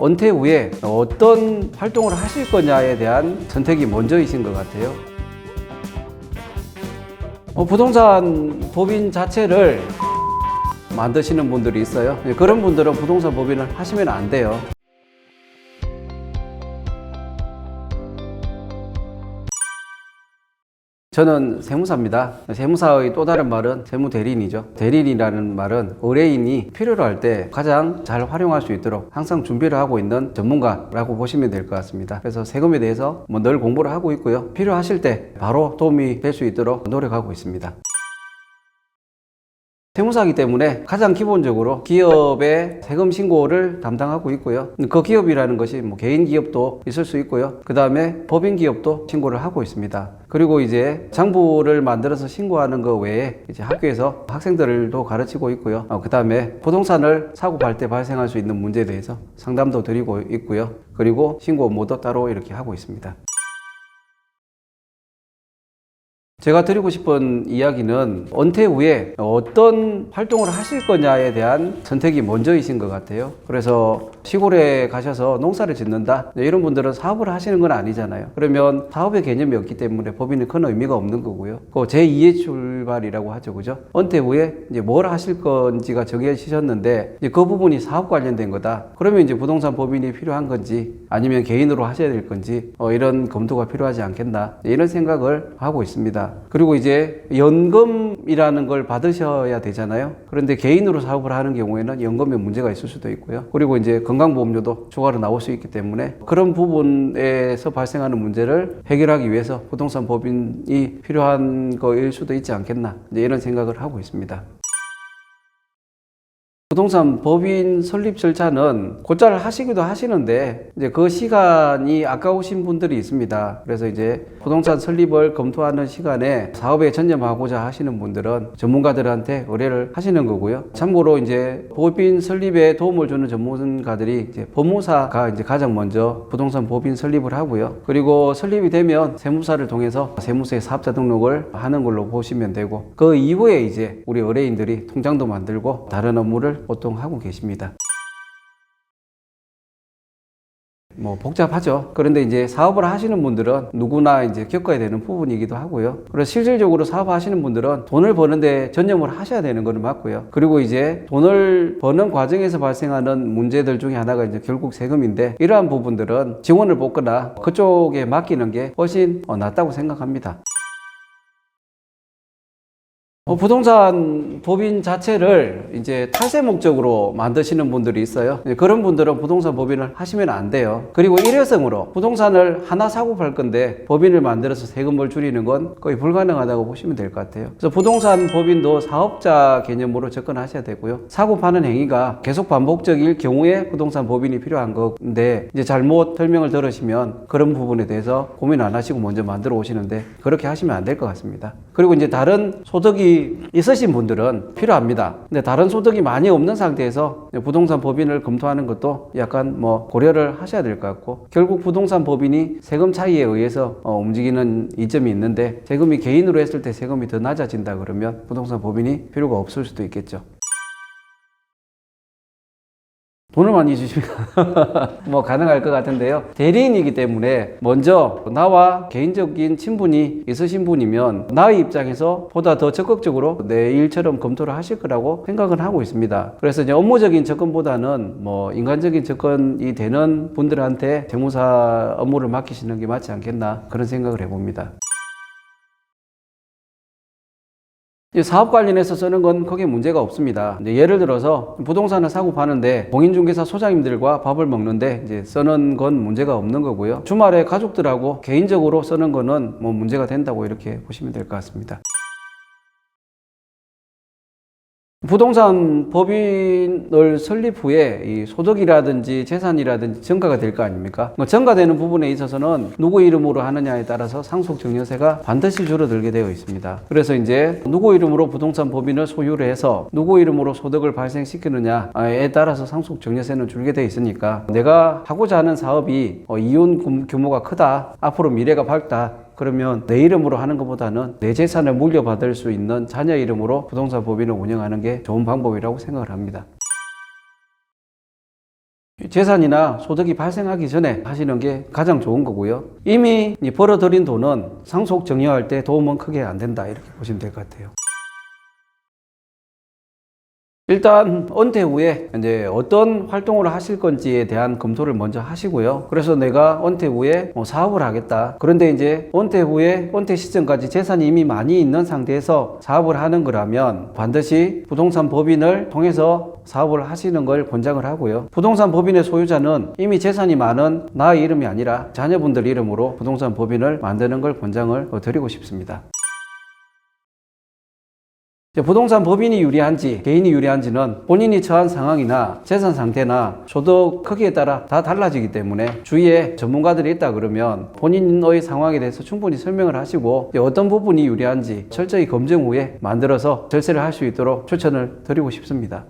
은퇴 후에 어떤 활동을 하실 거냐에 대한 선택이 먼저이신 것 같아요. 부동산 법인 자체를 만드시는 분들이 있어요. 그런 분들은 부동산 법인을 하시면 안 돼요. 저는 세무사입니다. 세무사의 또 다른 말은 세무대리인이죠. 대리인이라는 말은 의뢰인이 필요로 할 때 가장 잘 활용할 수 있도록 항상 준비를 하고 있는 전문가라고 보시면 될 것 같습니다. 그래서 세금에 대해서 늘 공부를 하고 있고요. 필요하실 때 바로 도움이 될 수 있도록 노력하고 있습니다. 세무사이기 때문에 가장 기본적으로 기업의 세금 신고를 담당하고 있고요. 그 기업이라는 것이 개인 기업도 있을 수 있고요. 그 다음에 법인 기업도 신고를 하고 있습니다. 그리고 이제 장부를 만들어서 신고하는 것 외에 이제 학교에서 학생들도 가르치고 있고요. 그 다음에 부동산을 사고 팔 때 발생할 수 있는 문제에 대해서 상담도 드리고 있고요. 그리고 신고 업무도 따로 이렇게 하고 있습니다. 제가 드리고 싶은 이야기는 은퇴 후에 어떤 활동을 하실 거냐에 대한 선택이 먼저이신 것 같아요. 그래서 시골에 가셔서 농사를 짓는다? 이런 분들은 사업을 하시는 건 아니잖아요. 그러면 사업의 개념이 없기 때문에 법인은 큰 의미가 없는 거고요. 그 제2의 출발이라고 하죠. 그죠? 은퇴 후에 이제 뭘 하실 건지가 정해지셨는데 이제 그 부분이 사업 관련된 거다. 그러면 이제 부동산 법인이 필요한 건지 아니면 개인으로 하셔야 될 건지 이런 검토가 필요하지 않겠나 이런 생각을 하고 있습니다. 그리고 이제 연금이라는 걸 받으셔야 되잖아요. 그런데 개인으로 사업을 하는 경우에는 연금에 문제가 있을 수도 있고요. 그리고 이제 건강보험료도 추가로 나올 수 있기 때문에 그런 부분에서 발생하는 문제를 해결하기 위해서 부동산 법인이 필요한 거일 수도 있지 않겠나 이런 생각을 하고 있습니다. 부동산 법인 설립 절차는 곧잘 하시기도 하시는데 이제 그 시간이 아까우신 분들이 있습니다. 그래서 이제 부동산 설립을 검토하는 시간에 사업에 전념하고자 하시는 분들은 전문가들한테 의뢰를 하시는 거고요. 참고로 이제 법인 설립에 도움을 주는 전문가들이 이제 법무사가 이제 가장 먼저 부동산 법인 설립을 하고요. 그리고 설립이 되면 세무사를 통해서 세무서에 사업자 등록을 하는 걸로 보시면 되고 그 이후에 이제 우리 의뢰인들이 통장도 만들고 다른 업무를 보통 하고 계십니다. 복잡하죠. 그런데 이제 사업을 하시는 분들은 누구나 이제 겪어야 되는 부분이기도 하고요. 그래서 실질적으로 사업하시는 분들은 돈을 버는데 전념을 하셔야 되는 것은 맞고요. 그리고 이제 돈을 버는 과정에서 발생하는 문제들 중에 하나가 이제 결국 세금인데 이러한 부분들은 지원을 받거나 그쪽에 맡기는 게 훨씬 낫다고 생각합니다. 부동산 법인 자체를 이제 탈세 목적으로 만드시는 분들이 있어요. 그런 분들은 부동산 법인을 하시면 안 돼요. 그리고 일회성으로 부동산을 하나 사고 팔 건데 법인을 만들어서 세금을 줄이는 건 거의 불가능하다고 보시면 될 것 같아요. 그래서 부동산 법인도 사업자 개념으로 접근하셔야 되고요. 사고 파는 행위가 계속 반복적일 경우에 부동산 법인이 필요한 건데 이제 잘못 설명을 들으시면 그런 부분에 대해서 고민 안 하시고 먼저 만들어 오시는데 그렇게 하시면 안 될 것 같습니다. 그리고 이제 다른 소득이 있으신 분들은 필요합니다. 근데 다른 소득이 많이 없는 상태에서 부동산 법인을 검토하는 것도 약간 고려를 하셔야 될 것 같고 결국 부동산 법인이 세금 차이에 의해서 움직이는 이점이 있는데 세금이 개인으로 했을 때 세금이 더 낮아진다 그러면 부동산 법인이 필요가 없을 수도 있겠죠. 돈을 많이 주시면 가능할 것 같은데요. 대리인이기 때문에 먼저 나와 개인적인 친분이 있으신 분이면 나의 입장에서 보다 더 적극적으로 내 일처럼 검토를 하실 거라고 생각은 하고 있습니다. 그래서 이제 업무적인 접근보다는 인간적인 접근이 되는 분들한테 세무사 업무를 맡기시는 게 맞지 않겠나 그런 생각을 해봅니다. 사업 관련해서 쓰는 건 크게 문제가 없습니다. 예를 들어서 부동산을 사고 파는데 공인중개사 소장님들과 밥을 먹는데 이제 쓰는 건 문제가 없는 거고요. 주말에 가족들하고 개인적으로 쓰는 거는 문제가 된다고 이렇게 보시면 될 것 같습니다. 부동산 법인을 설립 후에 이 소득이라든지 재산이라든지 증가가 될 거 아닙니까? 증가되는 부분에 있어서는 누구 이름으로 하느냐에 따라서 상속증여세가 반드시 줄어들게 되어 있습니다. 그래서 이제 누구 이름으로 부동산 법인을 소유를 해서 누구 이름으로 소득을 발생시키느냐에 따라서 상속증여세는 줄게 되어 있으니까 내가 하고자 하는 사업이 이윤 규모가 크다, 앞으로 미래가 밝다, 그러면 내 이름으로 하는 것보다는 내 재산을 물려받을 수 있는 자녀 이름으로 부동산 법인을 운영하는 게 좋은 방법이라고 생각을 합니다. 재산이나 소득이 발생하기 전에 하시는 게 가장 좋은 거고요. 이미 벌어들인 돈은 상속 정리할 때 도움은 크게 안 된다, 이렇게 보시면 될 것 같아요. 일단 은퇴 후에 이제 어떤 활동을 하실 건지에 대한 검토를 먼저 하시고요. 그래서 내가 은퇴 후에 사업을 하겠다. 그런데 이제 은퇴 후에 은퇴 시점까지 재산이 이미 많이 있는 상태에서 사업을 하는 거라면 반드시 부동산 법인을 통해서 사업을 하시는 걸 권장을 하고요. 부동산 법인의 소유자는 이미 재산이 많은 나의 이름이 아니라 자녀분들 이름으로 부동산 법인을 만드는 걸 권장을 드리고 싶습니다. 부동산 법인이 유리한지 개인이 유리한지는 본인이 처한 상황이나 재산 상태나 소득 크기에 따라 다 달라지기 때문에 주위에 전문가들이 있다 그러면 본인의 상황에 대해서 충분히 설명을 하시고 어떤 부분이 유리한지 철저히 검증 후에 만들어서 절세를 할 수 있도록 추천을 드리고 싶습니다.